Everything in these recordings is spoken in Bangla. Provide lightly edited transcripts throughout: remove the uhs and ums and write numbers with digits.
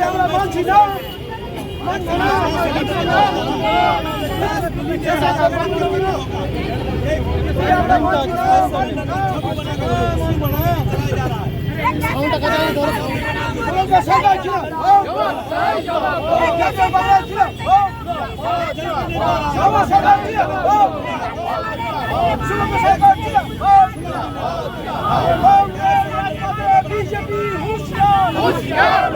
আমরা মানছি না, বিজেপি হুঁশিয়ার,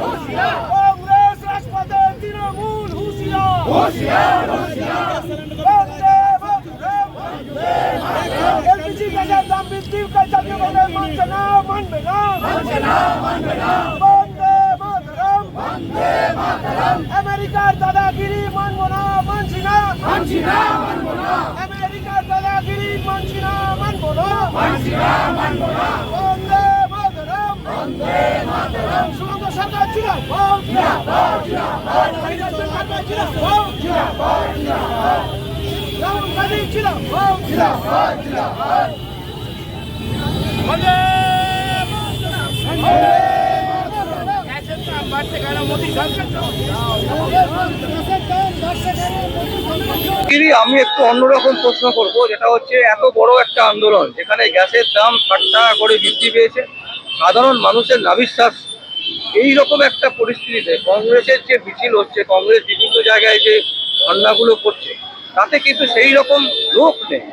কংগ্রেস রাজপথে তৃণমূল হুঁশিয়ার, এলপিজি গ্যাসের দাম বৃদ্ধি জাতীয় বাজার মানছে না, মানবে না, বন্দে মাতরম, আমেরিকার দাদাগিরি মানবো না, মানছি না, আমেরিকার দাদাগিরি মানছি না, মানবো না, বন্দে মাতরম, সুরঙ্গ সরকার ছিল, রাহুল গান্ধী ছিল, আমি একটু অন্যরকম প্রশ্ন করবো, যেটা হচ্ছে এত বড় একটা আন্দোলন যেখানে গ্যাসের দাম 60 টাকা করে বৃদ্ধি পেয়েছে, সাধারণ মানুষের নাভিশ্বাস, এইরকম একটা পরিস্থিতিতে কংগ্রেসের যে মিছিল হচ্ছে, কংগ্রেস বিভিন্ন জায়গায় যে ধর্নাগুলো করছে, তাতে কিন্তু সেই রকম লোক নেই।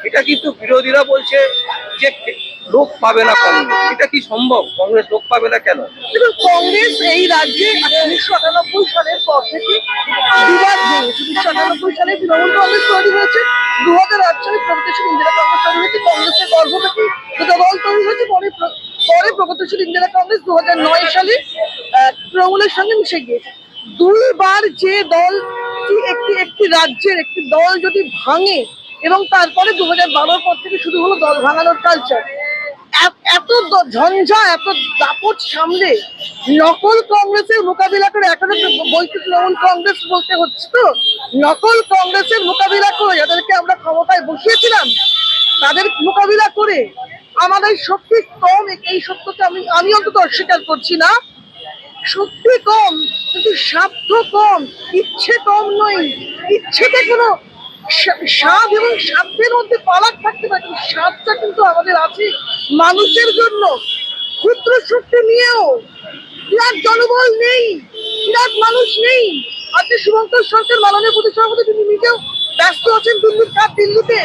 এটা কিন্তু বিরোধীরা বলছে যে লোক পাবে না কংগ্রেস, এটা কি সম্ভব? কংগ্রেস লোক পাবে না কেন? দেখুন, কংগ্রেস এই রাজ্যে 1998 সালের পর থেকে দুবার ভেঙেছে। 1998 সালে তৃণমূল কংগ্রেস তৈরি হয়েছে, 2008 সালে প্রগতিশীল ইন্দিরা কংগ্রেস তৈরি হয়েছে, কংগ্রেসের গর্ভবতী দুটো দল তৈরি হয়েছে। পরে প্রগতিশীল ইন্দিরা কংগ্রেস 2009 সালে তৃণমূলের সঙ্গে মিশে গিয়েছে। দুইবার যে দল একটি রাজ্যের একটি দল যদি ভাঙে, এবং তারপরে 2012 পর থেকে শুরু হলো দল ভাঙানোর কালচার, এত ঝঞ্ঝা, এত দাপট সামলে নকল কংগ্রেসের মোকাবিলা করে, এখনো বৈকি তৃণমূল কংগ্রেস বলতে হচ্ছে, তো নকল কংগ্রেসের মোকাবিলা করে যাদেরকে আমরা ক্ষমতায় বসিয়েছিলাম, তাদের মোকাবিলা করে আমাদের শক্তি কম, এই সত্যকে আমি অন্তত অস্বীকার করছি না। শক্তি কম, কিন্তু স্বার্থ কম, ইচ্ছে কম নয়। ইচ্ছেতে কোনো স্বাদ এবং স্বার্থের মধ্যে পালাক থাকতে পারে, কিন্তু স্বাদটা কিন্তু আমাদের আছে মানুষের জন্য। ক্ষুদ্র শক্তি নিয়েও বিরাট জনবল নেই, বিরাট মানুষ নেই। আজকে শুভঙ্কর সরকার মাননীয় প্রদেশ সভাপতি, তিনি নিজেও ব্যস্ত আছেন দিল্লিতে,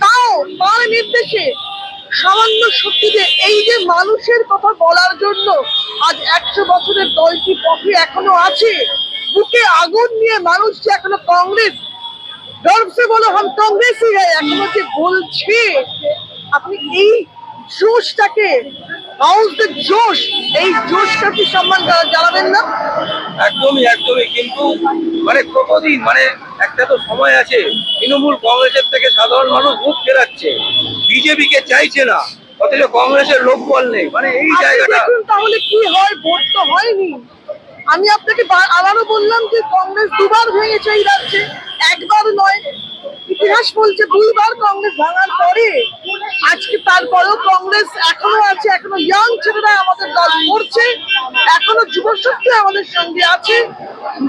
তাও তার নির্দেশে সামান্য শক্তিতে এই যে মানুষের কথা বলার জন্য আজ 100 বছরের দলটি পথে এখনো আছে, বুকে আগুন নিয়ে মানুষ যে এখনো কংগ্রেস गर्व से बोलो हम कांग्रेसी है এখনো যে বলছে, আপনি এই জোশটাকে, হাউস দ্য জোশ, এই জোশটা কি সম্মান জানাবেন না? একদমই। কিন্তু মানে কতদিন, মানে একটা তো সময় আছে, তৃণমূল কংগ্রেসের থেকে সাধারণ মানুষ ভোট ফেরাচ্ছে, বিজেপি কে চাইছে না, অথচ কংগ্রেসের লোকবল নেই, মানে এই জায়গাটা। দেখুন তাহলে কি হয়, ভোট তো হয়নি। আমি আপনাকে আবারও বললাম যে কংগ্রেস দুবার ভেঙেছে এই রাজ্যে, একবার নয়। ইতিহাস বলছে দুইবার কংগ্রেস ভাঙার পরে আজকে তারপরেও কংগ্রেস এখনো আছে, এখনো ইয়াং ছেলেরা আমাদের দল করছে, এখনো যুবশক্তি আমাদের সঙ্গে আছে,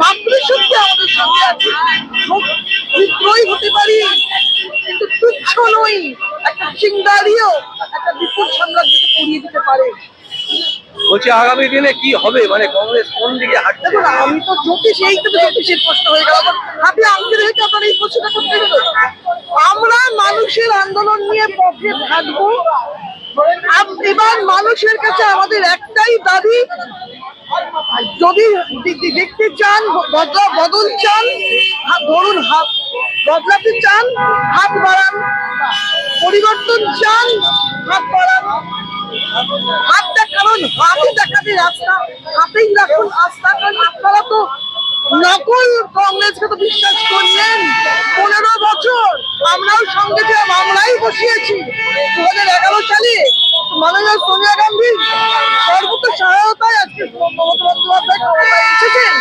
মাতৃশক্তি আমাদের সঙ্গে আছে। বিদ্রোহী হতে পারি কিন্তু তুচ্ছ নই, একটা চিঙ্গারিও একটা বিপুল সাম্রাজ্যকে করিয়ে দিতে পারে। বলছি আগামী দিনে কি হবে, মানে কংগ্রেস কোন দিকে হাঁটছে? দেখুন, আমি তো জ্যোতিষ, এই তো জ্যোতিষের প্রশ্ন হয়ে গেল, আপনি আঙ্কেল হয়েছে আপনার এই প্রশ্নটা করতে গেল। আমরা মানুষের আন্দোলন নিয়ে পথে থাকবো। এবার মানুষের কাছে আমাদের একটাই দাবি, যদি দেখতে চান, বদল চান, ধরুন হাত বদলাতে চান, হাত বাড়ান, পরিবর্তন চান, হাত বাড়ান। হাত দেখানোর, হাতই দেখাতে রাস্তা, হাতেই রাখুন আস্থা। কারণ আপনারা তো নকল কংগ্রেসকে তো বিশ্বাস করলেন 15 বছর। আমরাও সঙ্গে ছিলাম, আমরাই বসিয়েছি 2011 সালে মাননীয় সোনিয়া গান্ধী সর্বোচ্চ সহায়তায় আজকে মমতা বন্দ্যোপাধ্যায় ক্ষমতায় এসেছেন।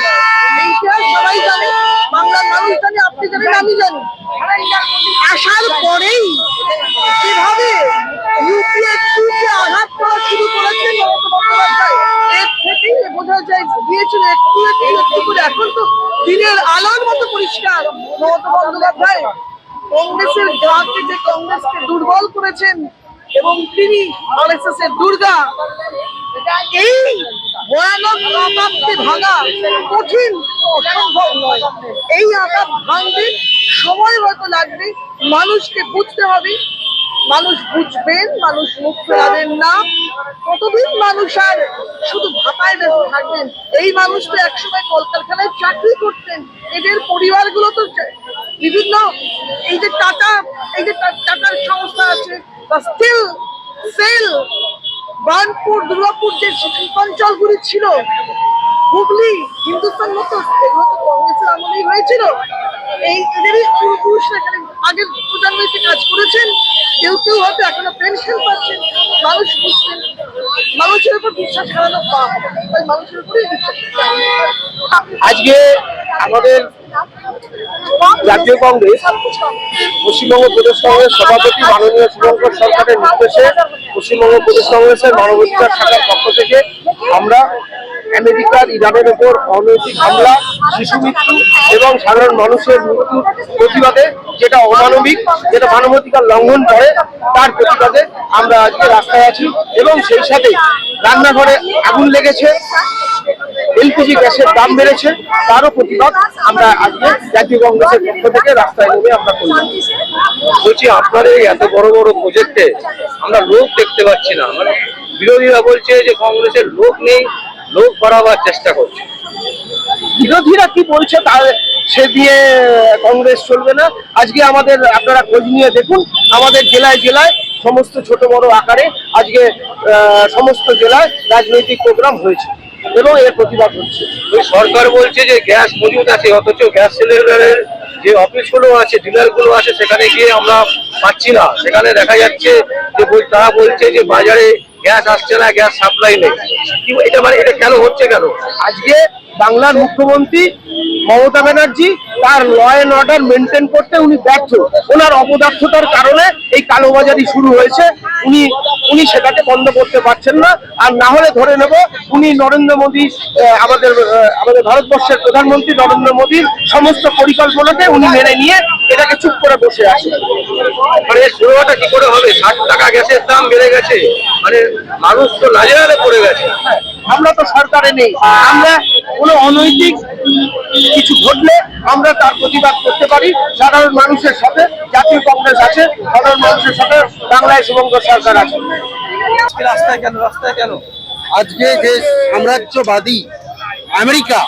এই ইতিহাস সবাই জানে, বাংলার মানুষ জানে, আপনি জানেন, আমি জানি। আসার পরেই কিভাবে ইউপিএ 2 কে আঘাত করা শুরু করেছেন মমতা বন্দ্যোপাধ্যায়, এর থেকেই বোঝা যায় গিয়েছিল একটু করে। এখন তো দিনের আলোর মতো পরিষ্কার মমতা বন্দ্যোপাধ্যায় কংগ্রেসের গাকে, যে কংগ্রেসকে দুর্বল করেছেন এবং তিনি আরএসএস এর দুর্গা। এই ভয়ানক আঘাতকে ভাঙা কঠিন, অসম্ভব নয়। এই আঘাত ভাঙবে সময় হয়তো লাগবে, মানুষকে বুঝতে হবে, মানুষ বুঝবেন, মানুষ মুখ ফেরাবেন না। কতদিন মানুষ আর শুধু ভাতায় ব্যস্ত থাকবেন? এই মানুষ তো একসময় কলকারখানায় চাকরি করতেন, এদের পরিবারগুলো তো বিভিন্ন এই যে টাটার সংস্থা আছে বা স্টিল সেল, বার্নপুর, দুর্গাপুর যে শিল্পাঞ্চলগুলি ছিল, হুগলি, হিন্দুস্তান মোটরস, এগুলো তো কংগ্রেসের আমলেই হয়েছিল। এই এদেরই পূর্বপুরুষরা এখানে আগের প্রজন্মে কাজ করেছেন, কেউ কেউ হয়তো এখনো পেনশন পাচ্ছেন। মানুষ বুঝছেন, মানুষের উপর বিশ্বাস হারানো পাপ, তাই মানুষের উপরেই বিশ্বাস। আজকে আমাদের জাতীয় কংগ্রেস পশ্চিমবঙ্গ প্রদেশ কংগ্রেস সভাপতি মাননীয় শুভঙ্কর সরকারের নির্দেশে পশ্চিমবঙ্গ প্রদেশ কংগ্রেসের মানবাধিকার শাখার পক্ষ থেকে আমরা আমেরিকার ইরানের ওপর অনৈতিক হামলা, শিশু মৃত্যু এবং সাধারণ মানুষের মৃত্যুর প্রতিবাদে, যেটা অমানবিক, যেটা মানবাধিকার লঙ্ঘন করে, তার প্রতিবাদে আমরা আজকে রাস্তায় আছি। এবং সেই সাথে রান্নাঘরে আগুন লেগেছে, এলপিজি গ্যাসের দাম বেড়েছে, তারও প্রতিবাদ আমরা আজকে জাতীয় কংগ্রেসের পক্ষ থেকে রাস্তায় নেমে আমরা করলাম। বলছি, আপনার এই এত বড় বড় প্রজেক্টে আমরা লোক দেখতে পাচ্ছি না। মানে বিরোধীরা বলছে যে কংগ্রেসের লোক নেই, লোক বাড়াবার চেষ্টা করছে। বিরোধীরা কি বলছে তার সে দিয়ে কংগ্রেস চলবে না। আজকে আমাদের আপনারা খোঁজ নিয়ে দেখুন, আমাদের জেলায় জেলায় সমস্ত ছোট বড় আকারে আজকে সমস্ত জেলায় রাজনৈতিক প্রোগ্রাম হয়েছে এবং এর প্রতিবাদ হচ্ছে। ওই সরকার বলছে যে গ্যাস মজুদ আছে, অথচ গ্যাস সিলিন্ডারের যে অফিসগুলো আছে, ডিলারগুলো আছে, সেখানে গিয়ে আমরা পাচ্ছি না। সেখানে দেখা যাচ্ছে যে তারা বলছে যে বাজারে গ্যাস আসছে না, গ্যাস সাপ্লাই নেই। এটা মানে এটা কেন হচ্ছে কেন? আজকে বাংলার মুখ্যমন্ত্রী মমতা ব্যানার্জি তার ল অ্যান্ড অর্ডার মেনটেন করতে উনি ব্যর্থ। ওনার অপদার্থতার কারণে এই কালোবাজারি শুরু হয়েছে। উনি সেটাকে বন্ধ করতে পারছেন না। আর না হলে ধরে নেব উনি নরেন্দ্র মোদী, আমাদের ভারতবর্ষের প্রধানমন্ত্রী নরেন্দ্র মোদীর সমস্ত পরিকল্পনাকে উনি মেনে নিয়ে এটাকে চুপ করে বসে আছে। মানে শুরুটা কি করে হবে? 60 টাকা গ্যাসের দাম বেড়ে গেছে, মানে মানুষ তো নাজেহালে পড়ে গেছে। আমরা তো সরকারে নেই, আমরা কোনো অনৈতিক কিছু ঘটলে আমরা তার প্রতিবাদ করতে পারি। সাধারণ মানুষের সাথে জাতীয় কংগ্রেস আছে, সাধারণ মানুষের সাথে বাংলায় শুভঙ্কর সরকার আছে। রাস্তায় কেন? রাস্তায় কেন? আজকে যে সাম্রাজ্যবাদী আমেরিকা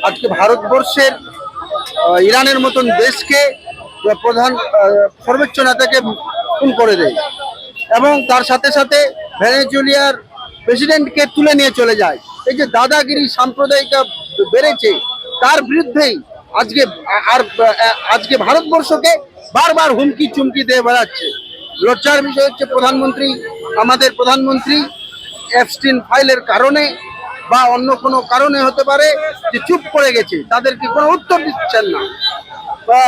আজকে ভারতবর্ষের ইরানের মতন দেশকে প্রধান সর্বোচ্চ নেতাকে খুন করে দেয় এবং তার সাথে সাথে ভেনেজুয়েলার প্রেসিডেন্টকে তুলে নিয়ে চলে যায়। এই যে দাদাগিরি সাম্প্রদায়িক বেড়েছে, তার বিরুদ্ধেই আজকে ভারতবর্ষকে বারবার হুমকি চুমকি দিয়ে বেড়াচ্ছে। লজ্জার বিষয় হচ্ছে আমাদের প্রধানমন্ত্রী এফস্টিন ফাইলের কারণে বা অন্য কোনো কারণে হতে পারে যে চুপ করে গেছে, তাদেরকে কোনো উত্তর দিচ্ছেন না বা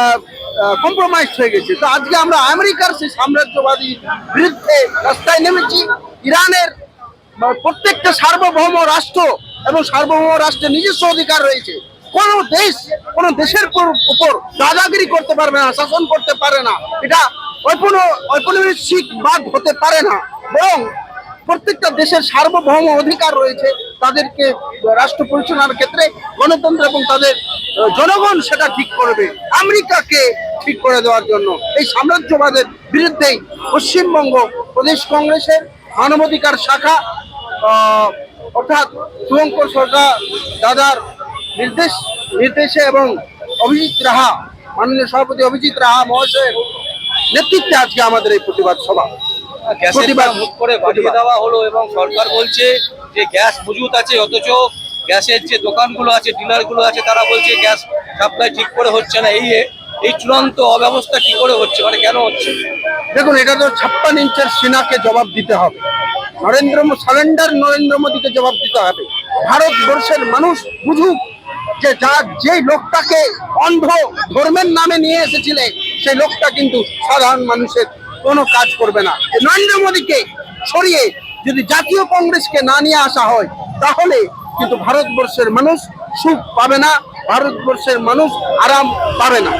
কম্প্রোমাইজ হয়ে গেছে। তো আজকে আমরা আমেরিকার সেই সাম্রাজ্যবাদী বিরুদ্ধে রাস্তায় নেমেছি। ইরানের প্রত্যেকটা সার্বভৌম রাষ্ট্র এবং সার্বভৌম রাষ্ট্রের নিজস্ব অধিকার রয়েছে। কোন দেশের উপর দাদাগিরি করতে পারবে না, শাসন করতে পারে না। এটা ঔপনিবেশিকবাদ হতে পারে না, বরং প্রত্যেকটা দেশের সার্বভৌম অধিকার রয়েছে। তাদেরকে রাষ্ট্র পরিচালনার ক্ষেত্রে গণতন্ত্র এবং তাদের জনগণ সেটা ঠিক করবে, আমেরিকাকে ঠিক করে দেওয়ার জন্য। এই সাম্রাজ্যবাদের বিরুদ্ধেই পশ্চিমবঙ্গ প্রদেশ কংগ্রেসের মানবাধিকার শাখা অর্থাৎ শুভঙ্কর সরকার দাদার নির্দেশে এবং অভিজিৎ রাহা, মাননীয় সভাপতি অভিজিৎ রাহা মহাশয়ের নেতৃত্বে আজকে আমাদের এই প্রতিবাদ সভা। প্রতিবাদ মুখ করে বাড়িয়ে দেওয়া হলো এবং সরকার বলছে যে গ্যাস মজুদ আছে, অথচ গ্যাসের যে দোকানগুলো আছে, ডিলারগুলো আছে, তারা বলছে গ্যাস সাপ্লাই ঠিক করে হচ্ছে না। এই চূড়ান্ত অব্যবস্থা কি করে হচ্ছে, মানে কেন হচ্ছে? দেখুন, এটা তো 56 ইঞ্চের সেনাকে জবাব দিতে হবে, নরেন্দ্র মোদীকে জবাব দিতে হবে। ভারতবর্ষের মানুষ বুঝুক যে যে লোকটাকে অন্ধ ধর্মের নামে নিয়ে এসেছিলেন, সেই লোকটা কিন্তু সাধারণ মানুষের কোনো কাজ করবে না। নরেন্দ্র মোদীকে সরিয়ে যদি জাতীয় কংগ্রেসকে না নিয়ে আসা হয়, তাহলে কিন্তু ভারতবর্ষের মানুষ সুখ পাবে না, ভারতবর্ষের মানুষ আরাম পাবে না।